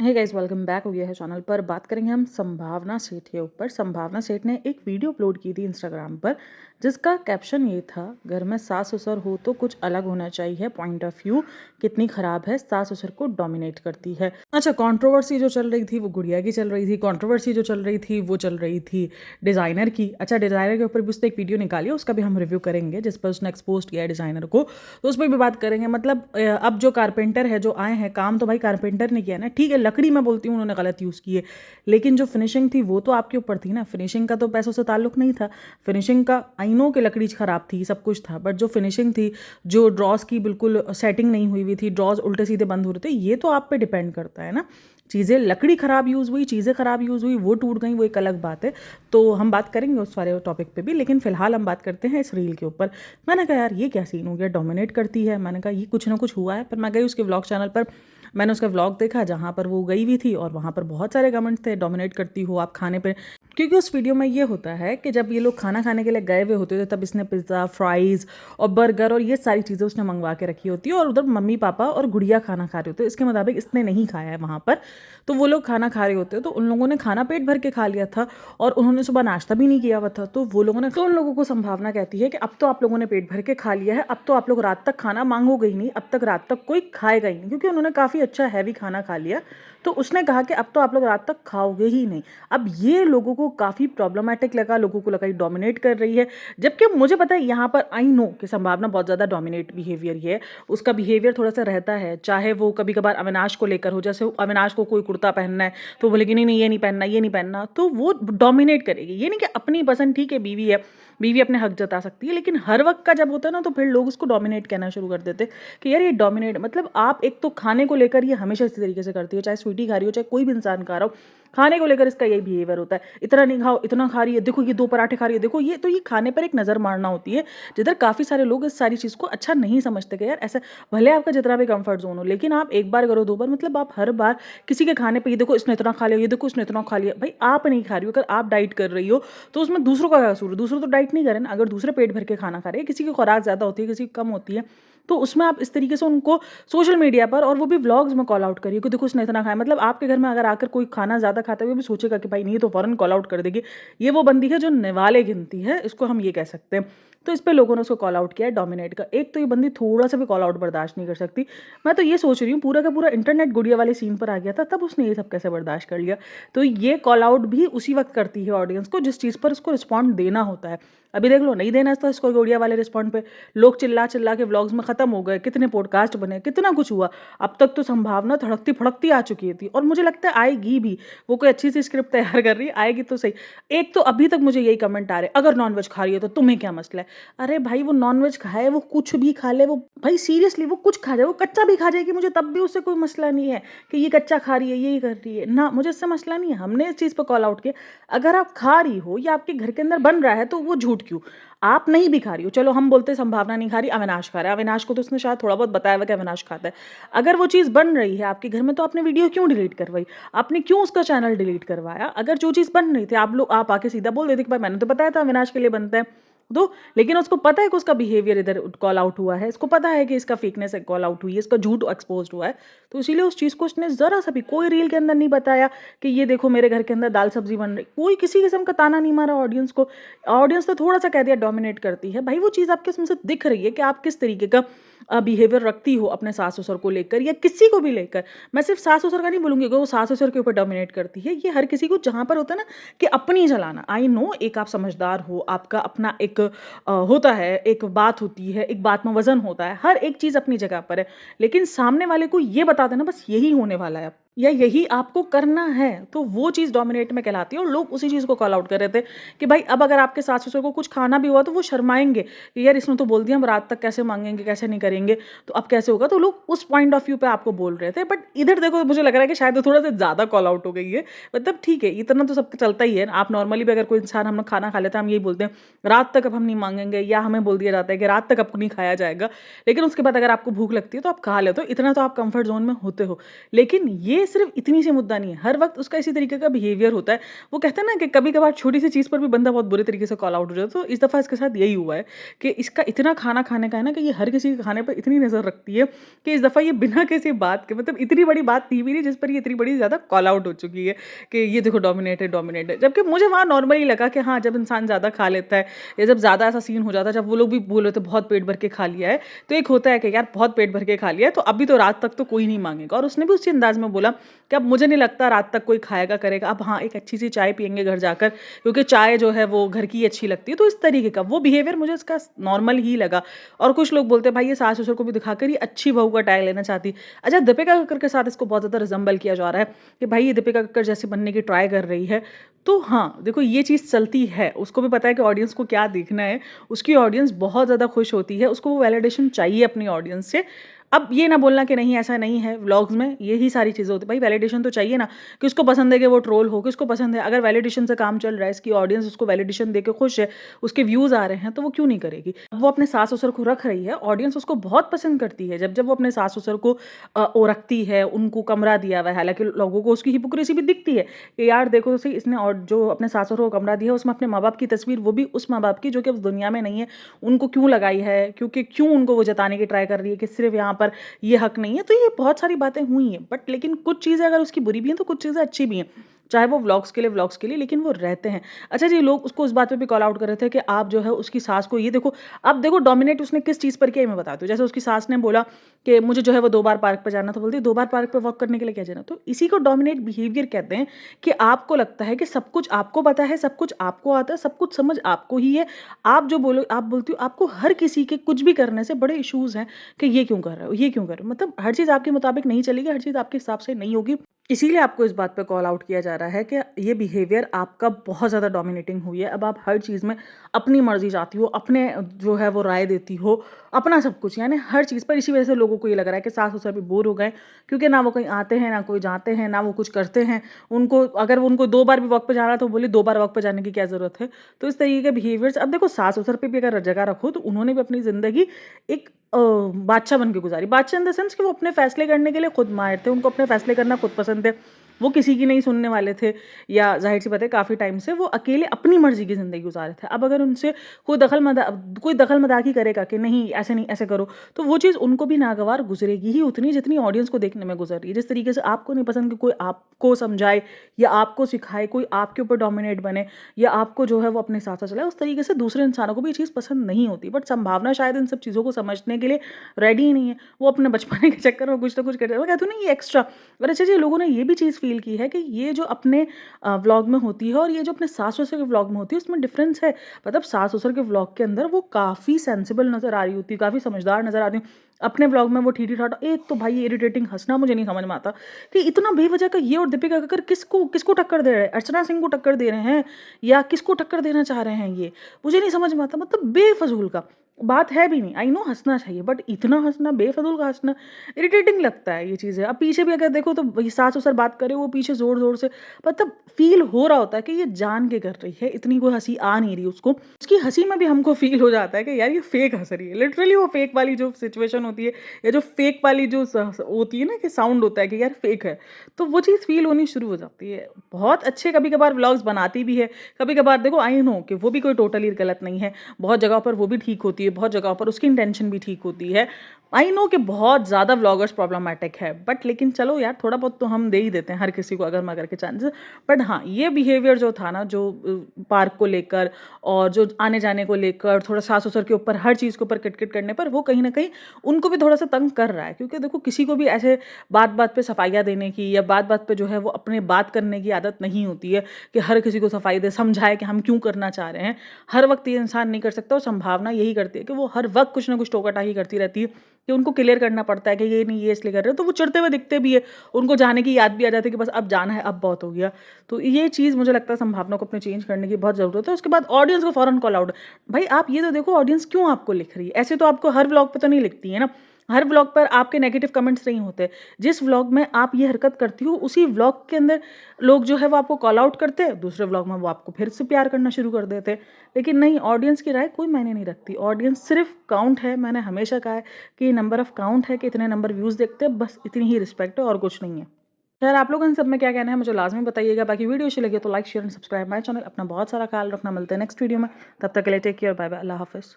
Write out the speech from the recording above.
Hey guys, welcome back हो गया है चैनल पर। बात करेंगे हम संभावना सेठ के ऊपर। संभावना सेठ ने एक वीडियो अपलोड की थी इंस्टाग्राम पर, जिसका कैप्शन ये था, घर में सास ससुर हो तो कुछ अलग होना चाहिए, पॉइंट ऑफ व्यू कितनी खराब है, सास ससुर को डोमिनेट करती है। अच्छा, कंट्रोवर्सी जो चल रही थी वो गुड़िया की चल रही थी, कंट्रोवर्सी जो चल रही थी वो चल रही थी डिज़ाइनर की। अच्छा, डिज़ाइनर के ऊपर भी उसने एक वीडियो निकाली है, उसका भी हम रिव्यू करेंगे, जिस पर उसने एक्सपोज किया है डिज़ाइनर को, तो उस पर भी बात करेंगे। मतलब अब जो कारपेंटर है, जो आए हैं, काम तो भाई कारपेंटर ने किया ना, ठीक है, लकड़ी मैं बोलती हूँ उन्होंने गलत यूज़ की है, लेकिन जो फिनिशिंग थी वो तो आपके ऊपर थी ना। फिनिशिंग का तो पैसों से ताल्लुक नहीं था। फिनिशिंग का आई नो कि लकड़ी ख़राब थी, सब कुछ था, बट जो फिनिशिंग थी, जो ड्रॉज की बिल्कुल सेटिंग नहीं हुई हुई थी, ड्रॉज उल्टे सीधे बंद हो रहे थे, ये तो आप पे डिपेंड करता है ना। चीज़ें लकड़ी ख़राब यूज़ हुई, चीज़ें ख़राब यूज़ हुई, वो टूट गई, वो एक अलग बात है। तो हम बात करेंगे उस सारे टॉपिक पे भी, लेकिन फिलहाल हम बात करते हैं इस रील के ऊपर। मैंने कहा यार ये क्या सीन हो गया, डोमिनेट करती है। मैंने कहा ये कुछ ना कुछ हुआ है। पर मैं गई उसके व्लॉग चैनल पर, मैंने उसका व्लॉग देखा जहाँ पर वो गई हुई थी, और वहाँ पर बहुत सारे कमेंट्स थे, डोमिनेट करती हो आप खाने पे। क्योंकि उस वीडियो में ये होता है कि जब ये लोग खाना खाने के लिए गए हुए होते थे, तब इसने पिज़्ज़ा, फ्राइज़ और बर्गर और ये सारी चीज़ें उसने मंगवा के रखी होती है, और उधर मम्मी पापा और गुड़िया खाना खा रहे होते हैं। इसके मुताबिक इसने नहीं खाया है वहाँ पर, तो वो लोग खाना खा रहे होते हैं, तो उन लोगों ने खाना पेट भर के खा लिया था, और उन्होंने सुबह नाश्ता भी नहीं किया हुआ था। तो वो लोगों ने, तो उन लोगों को संभावना कहती है कि अब तो आप लोगों ने पेट भर के खा लिया है, अब तो आप लोग रात तक खाना मांगोगे ही नहीं, अब तक रात तक कोई खाएगा ही नहीं, क्योंकि उन्होंने काफ़ी अच्छा हैवी खाना खा लिया। तो उसने कहा कि अब तो आप लोग रात तक खाओगे ही नहीं। अब ये लोगों को काफ़ी प्रॉब्लमेटिक लगा, लोगों को लगा ये डोमिनेट कर रही है, जबकि मुझे पता है यहाँ पर आई नो कि संभावना बहुत ज़्यादा डोमिनेट बिहेवियर ही है। उसका बिहेवियर थोड़ा सा रहता है, चाहे वो कभी कभार अविनाश को लेकर हो, जैसे अविनाश को कोई कुर्ता पहनना है तो बोलेगी नहीं नहीं ये नहीं पहनना, ये नहीं पहनना, तो वो डोमिनेट करेगी। ये नहीं कि अपनी पसंद, ठीक है बीवी है, बीवी अपने हक जता सकती है, लेकिन हर वक्त का जब होता है ना, तो फिर लोग उसको डोमिनेट कहना शुरू कर देते कि यार ये डोमिनेट, मतलब आप एक तो खाने को लेकर ये हमेशा इसी तरीके से करती है, चाहे स्वीटी खा रही हो, चाहे कोई भी इंसान खा रहा हो, खाने को लेकर इसका यही बिहेवियर होता है। इतना नहीं खाओ, इतना खा रही है, देखो ये 2 पराठे खा रही है, देखो ये, तो ये खाने पर एक नज़र मारना होती है, जिधर काफ़ी सारे लोग इस सारी चीज़ को अच्छा नहीं समझते कि यार ऐसा, भले आपका जितना भी कंफर्ट जोन हो, लेकिन आप एक बार करो, 2 बार, मतलब आप हर बार किसी के खाने पे ये देखो इसने इतना खा लिया, ये देखो इसने इतना खा लिया। भाई आप नहीं खा रही हो, अगर आप डाइट कर रही हो तो उसमें दूसरों का क्या कसूर है? दूसरे तो डाइट नहीं करें ना। अगर दूसरे पेट भर के खाना खा रहे हैं, किसी की खुराक ज़्यादा होती है, किसी की कम होती है, तो उसमें आप इस तरीके से उनको सोशल मीडिया पर, और वो भी व्लॉग्स में कॉल आउट करिए कि देखो उसने इतना खाया। मतलब आपके घर में अगर आकर कोई खाना ज़्यादा खाता है, वो भी सोचेगा कि भाई नहीं, तो फ़ौरन कॉल आउट कर देगी, ये वो बंदी है जो निवाले गिनती है, इसको हम ये कह सकते हैं। तो इस पे लोगों ने उसको कॉल आउट किया है डोमिनेट का। एक तो ये बंदी थोड़ा सा भी कॉल आउट बर्दाश्त नहीं कर सकती। मैं तो ये सोच रही हूँ, पूरा का पूरा इंटरनेट गुड़िया वाले सीन पर आ गया था, तब उसने ये सब कैसे बर्दाश्त कर लिया। तो ये कॉल आउट भी उसी वक्त करती है ऑडियंस को, जिस चीज़ पर उसको रिस्पॉन्ड देना होता है। अभी देख लो, नहीं देना था इसको गुड़िया वाले रिस्पॉन्ड पे, लोग चिल्ला चिल्ला के व्लॉग्स में खत्म हो गए, कितने पॉडकास्ट बने, कितना कुछ हुआ। अब तक तो संभावना थड़कती फड़कती आ चुकी थी, और मुझे लगता है आएगी भी। वो कोई अच्छी सी स्क्रिप्ट तैयार कर रही है, आएगी तो सही। एक तो अभी तक मुझे यही कमेंट आ रहे, अगर नॉनवेज खा रही है तो तुम्हें क्या मसला है? अरे भाई, वो नॉनवेज खाए, वो कुछ भी खा ले, वो भाई सीरियसली वो कुछ खा जाए, वो कच्चा भी खा जाएगी, मुझे तब भी उससे कोई मसला नहीं है कि ये कच्चा खा रही है, ये कर रही है ना, मुझे इससे मसला नहीं है। हमने इस चीज़ पर कॉल आउट किया, अगर आप खा रही हो या आपके घर के अंदर बन रहा है, तो वो झूठ क्यों? आप नहीं भी खा रही हो, चलो हम बोलते हैं संभावना नहीं खा रही, अविनाश खा रहा है, अविनाश को तो उसने शायद थोड़ा बहुत बताया हुआ कि अविनाश खाता है। अगर वो चीज़ बन रही है आपके घर में, तो आपने वीडियो क्यों डिलीट करवाई? आपने क्यों उसका चैनल डिलीट करवाया? अगर जो चीज़ बन रही थी, आप आके सीधा बोल देते कि भाई मैंने तो बताया था अविनाश के लिए बनता है, तो लेकिन उसको पता है कि उसका बिहेवियर इधर कॉल आउट हुआ है, इसको पता है कि इसका फेकनेस कॉल आउट हुई है, इसका झूठ एक्सपोज हुआ है, तो इसीलिए उस चीज़ को उसने ज़रा सा भी कोई रील के अंदर नहीं बताया कि ये देखो मेरे घर के अंदर दाल सब्जी बन रही, कोई किसी किस्म का ताना नहीं मारा ऑडियंस को। ऑडियंस तो थोड़ा सा कह दिया डोमिनेट करती है। भाई वो चीज़ आपके उसमें से दिख रही है कि आप किस तरीके का बिहेवियर रखती हो अपने सास ससुर को लेकर, या किसी को भी लेकर। मैं सिर्फ सास ससुर का नहीं बोलूँगी कि वो सास ससुर के ऊपर डोमिनेट करती है, ये हर किसी को, जहाँ पर होता है ना कि अपनी चलाना। आई नो एक आप समझदार हो, आपका अपना एक होता है, एक बात होती है, एक बात में वजन होता है, हर एक चीज़ अपनी जगह पर है, लेकिन सामने वाले को ये बता देना बस यही होने वाला है या यही आपको करना है, तो वो चीज़ डोमिनेट में कहलाती है। और लोग उसी चीज़ को कॉल आउट कर रहे थे कि भाई अब अगर आपके सास ससुर को कुछ खाना भी हुआ तो वो शर्माएंगे कि यार इसने तो बोल दिया हम रात तक कैसे मांगेंगे, कैसे नहीं करेंगे, तो अब कैसे होगा। तो लोग उस पॉइंट ऑफ व्यू पे आपको बोल रहे थे, बट इधर देखो मुझे लग रहा है कि शायद थोड़ा सा ज़्यादा कॉल आउट हो गई है। मतलब ठीक है, इतना तो सबका चलता ही है। आप नॉर्मली भी अगर कोई इंसान, हम लोग खाना खा लेते हैं, हम यही बोलते हैं रात तक अब हम नहीं मांगेंगे, या हमें बोल दिया जाता है कि रात तक अब नहीं खाया जाएगा, लेकिन उसके बाद अगर आपको भूख लगती है तो आप खा लेते हो, इतना तो आप कंफर्ट जोन में होते हो। लेकिन ये ये सिर्फ इतनी सी मुद्दा नहीं है, हर वक्त उसका इसी तरीके का बिहेवियर होता है। वो कहते हैं ना कि कभी कभार छोटी सी चीज़ पर भी बंदा बहुत बुरे तरीके से कॉल आउट हो जाता है। तो इस दफ़ा इसके साथ यही हुआ है कि इसका इतना खाना खाने का है ना कि ये हर किसी के खाने पर इतनी नज़र रखती है कि इस दफ़ा ये बिना किसी बात के, मतलब इतनी बड़ी बात थी भी नहीं जिस पर ये इतनी बड़ी ज़्यादा कॉल आउट हो चुकी है कि ये देखो डोमिनेट है, डोमिनेट है। जबकि मुझे वहाँ नॉर्मली लगा कि हाँ, जब इंसान ज़्यादा खा लेता है या जब ज़्यादा ऐसा सीन हो जाता है, जब वो लोग भी बोल रहे थे बहुत पेट भर के खा लिया है, तो एक होता है कि यार बहुत पेट भर के खा लिया है तो अभी तो रात तक तो कोई नहीं मांगेगा। और उसने भी उसी अंदाज में बोला कि अब मुझे नहीं लगता रात तक कोई खाएगा करेगा, अब हाँ एक अच्छी सी चाय पियेंगे घर जाकर, क्योंकि चाय जो है वो घर की अच्छी लगती है। तो इस तरीके का वो बिहेवियर मुझे इसका नॉर्मल ही लगा। और कुछ लोग बोलते हैं भाई ये सास ससुर को भी दिखाकर ये अच्छी बहू का टैग लेना चाहती। अच्छा, दीपिका कक्कर के साथ इसको बहुत ज़्यादा रिजेंबल किया जा रहा है कि भाई ये दीपिका कक्कर जैसे बनने की ट्राई कर रही है। तो हाँ, देखो ये चीज़ चलती है, उसको भी पता है कि ऑडियंस को क्या देखना है, उसकी ऑडियंस बहुत ज़्यादा खुश होती है, उसको वो वैलिडेशन चाहिए अपनी ऑडियंस से। अब ये ना बोलना कि नहीं ऐसा नहीं है, व्लॉग्स में यही सारी चीज़ें होती है। भाई वैलिडेशन तो चाहिए ना, किसको पसंद है कि वो ट्रोल हो, किसको पसंद है, अगर वैलिडेशन से काम चल रहा है, इसकी ऑडियंस उसको वैलिडेशन देके खुश है, उसके व्यूज़ आ रहे हैं, तो वो क्यों नहीं करेगी। अब वो अपने सास ससुर को रख रही है, ऑडियंस उसको बहुत पसंद करती है। जब जब वो अपने सास ससुर को ओरखती है, उनको कमरा दिया हुआ है, हालांकि लोगों को उसकी हिपोक्रेसी भी दिखती है कि यार देखो तो सही, इसने और जो अपने सास ससुर को कमरा दिया है उसमें अपने माँ बाप की तस्वीर, वो भी उस माँ बाप की जो कि अब दुनिया में नहीं है, उनको क्यों लगाई है, क्योंकि क्यों उनको वो जताने की ट्राई कर रही है कि सिर्फ यहाँ पर ये हक नहीं है। तो ये बहुत सारी बातें हुई हैं, बट लेकिन कुछ चीज़ें अगर उसकी बुरी भी हैं तो कुछ चीज़ें अच्छी भी हैं, चाहे वो व्लॉग्स के लिए लेकिन वो रहते हैं। अच्छा जी, लोग उसको उस बात पे भी कॉल आउट कर रहे थे कि आप जो है उसकी सास को ये देखो, अब देखो डोमिनेट उसने किस चीज़ पर किया है मैं बताती हूँ। जैसे उसकी सास ने बोला कि मुझे जो है वो 2 बार पार्क पे जाना, तो बोलती है 2 बार पार्क पे वॉक करने के लिए क्या जाना। तो इसी को डोमिनेट बिहेवियर कहते हैं कि आपको लगता है कि सब कुछ आपको पता है, सब कुछ आपको आता है, सब कुछ समझ आपको ही है। आप जो बोलो आप बोलती हो, आपको हर किसी के कुछ भी करने से बड़े इश्यूज़ हैं कि ये क्यों कर रहे हो, ये क्यों कर रहे हो। मतलब हर चीज़ आपके मुताबिक नहीं चलेगी, हर चीज़ आपके हिसाब से नहीं होगी। इसीलिए आपको इस बात पे कॉल आउट किया जा रहा है कि ये बिहेवियर आपका बहुत ज़्यादा डोमिनेटिंग हुई है। अब आप हर चीज़ में अपनी मर्ज़ी चाहती हो, अपने जो है वो राय देती हो, अपना सब कुछ, यानी हर चीज़ पर। इसी वजह से लोगों को ये लग रहा है कि सास-ससुर भी बोर हो गए, क्योंकि ना वो कहीं आते हैं, ना कोई जाते हैं, ना वो कुछ करते हैं। उनको अगर वो उनको 2 बार भी वॉक पे जाना है तो बोले 2 बार वॉक पे जाने की क्या ज़रूरत है। तो इस तरीके के बिहेवियर्स, अब देखो सास-ससुर पे भी अगर जगह रखो तो उन्होंने भी अपनी ज़िंदगी एक बादशाह बन के गुज़ारी। बादशाह इन द सेंस कि वो अपने फ़ैसले करने के लिए खुद माहिर थे, उनको अपने फ़ैसले करना खुद पसंद है। वो किसी की नहीं सुनने वाले थे, या ज़ाहिर-सी बात है काफ़ी टाइम से वो अकेले अपनी मर्ज़ी की ज़िंदगी गुज़ार रहे थे। अब अगर उनसे कोई दखल-मदाही करेगा कि नहीं ऐसे नहीं, ऐसे करो, तो वो चीज़ उनको भी नागवार गुज़रेगी ही उतनी जितनी ऑडियंस को देखने में गुज़र रही है। जिस तरीके से आपको नहीं पसंद कि कोई आपको समझाए या आपको सिखाए, कोई आपके ऊपर डोमिनेट बने या आपको जो है वो अपने साथ-साथ चलाए, उस तरीके से दूसरे इंसानों को भी ये चीज़ पसंद नहीं होती। बट संभावना शायद इन सब चीज़ों को समझने के लिए रेडी ही नहीं है। वो अपने बचपने के चक्कर में कुछ ना कुछ करते हैं। मैं कहती हूँ ना ये एक्स्ट्रा। और अच्छा जी, लोगों ने ये भी चीज़ फ़ील की है कि ये जो अपने व्लॉग में होती है और ये जो अपने सास-ससुर के व्लॉग में होती है उसमें डिफ़रेंस है। मतलब सास-ससुर के व्लॉग के अंदर वो काफ़ी सेंसिबल नज़र आ रही होती है, काफ़ी समझदार नज़र आती हैं। अपने व्लॉग में वो ठीठी-ठाठा, एक तो भाई इरिटेटिंग हँसना मुझे नहीं समझ में आता कि इतना बेवजह का ये और दीपिका कक्कर किसको किसको टक्कर दे रहे हैं? अर्चना सिंह को टक्कर दे रहे हैं या किसको टक्कर देना चाह रहे हैं ये? मुझे नहीं समझ में आता, मतलब बेफ़िज़ूल का। बात है भी नहीं, आई नो हँसना चाहिए, बट इतना हँसना, बेफ़िज़ूल का हँसना, इरिटेटिंग लगता है ये चीज़ें। अब पीछे भी अगर देखो तो वही सास-ससुर बात कर रहे हो, वो पीछे ज़ोर-ज़ोर से, मतलब फ़ील हो रहा होता है कि ये जान के कर रही है, इतनी कोई हँसी आ नहीं रही उसको। उसकी हँसी में भी हमको फ़ील हो जाता है कि यार ये फ़ेक हँस रही है। लिटरली वो फ़ेक वाली जो सिचुएशन होती है या जो फ़ेक वाली जो स होती है ना कि साउंड होता है कि यार फ़ेक है, तो वो चीज़ फ़ील होनी शुरू हो जाती है। बहुत अच्छे कभी-कभार व्लॉग्स बनाती भी है, कभी-कभार देखो आई नो कि वो भी कोई टोटली गलत नहीं है, बहुत जगहों पर वो भी ठीक होती है, बहुत जगहों पर उसकी इंटेंशन भी ठीक होती है। आई नो कि बहुत ज़्यादा व्लॉगर्स प्रॉब्लमैटिक है, बट लेकिन चलो यार थोड़ा बहुत तो हम दे ही देते हैं हर किसी को अगर-मगर के चांसेस। बट हाँ, ये बिहेवियर जो था ना, जो पार्क को लेकर और जो आने-जाने को लेकर, थोड़ा सास-ससुर के ऊपर हर चीज़ के ऊपर किट-किट करने पर, वो कहीं न कहीं उनको भी थोड़ा-सा तंग कर रहा है। क्योंकि देखो किसी को भी ऐसे बात-बात पे सफाइयाँ देने की या बात-बात पे जो है वो अपने बात करने की आदत नहीं होती है कि हर किसी को सफाई दे, समझाए कि हम क्यों करना चाह रहे हैं। हर वक़्त ये इंसान नहीं कर सकता और संभावना यही करती है कि वो हर वक़्त कुछ ना कुछ टोका-टाकी करती रहती है कि उनको क्लियर करना पड़ता है कि ये नहीं, ये इसलिए कर रहे हो। तो वो चिढ़ते हुए दिखते भी है, उनको जाने की याद भी आ जाती है कि बस अब जाना है, अब बहुत हो गया। तो ये चीज़ मुझे लगता है संभावना को अपने चेंज करने की बहुत ज़रूरत है। उसके बाद ऑडियंस को फ़ौरन कॉल आउट। भाई आप ये तो देखो ऑडियंस क्यों आपको लिख रही है? ऐसे तो आपको हर व्लॉग पे तो नहीं लिखती है ना। हर व्लॉग पर आपके नेगेटिव कमेंट्स नहीं होते। जिस व्लॉग में आप ये हरकत करती हो उसी व्लॉग के अंदर लोग जो है वो आपको कॉल आउट करते हैं, दूसरे व्लॉग में वो आपको फिर से प्यार करना शुरू कर देते हैं। लेकिन नहीं, ऑडियंस की राय कोई मायने नहीं रखती। ऑडियंस सिर्फ काउंट है। मैंने हमेशा कहा है कि नंबर ऑफ काउंट है कि इतने नंबर व्यूज़ देखते हैं, बस इतनी ही रिस्पेक्ट है और कुछ नहीं है। खैर आप लोगों इन सब में क्या कहना है मुझे लाज़मी बताइएगा। बाकी वीडियो अच्छी लगी तो like, share and subscribe my channel. अपना बहुत सारा ख्याल रखना। मिलते हैं नेक्स्ट वीडियो में। तब तक के लिए टेक केयर, बाय बाय, अल्लाह हाफ़िज़।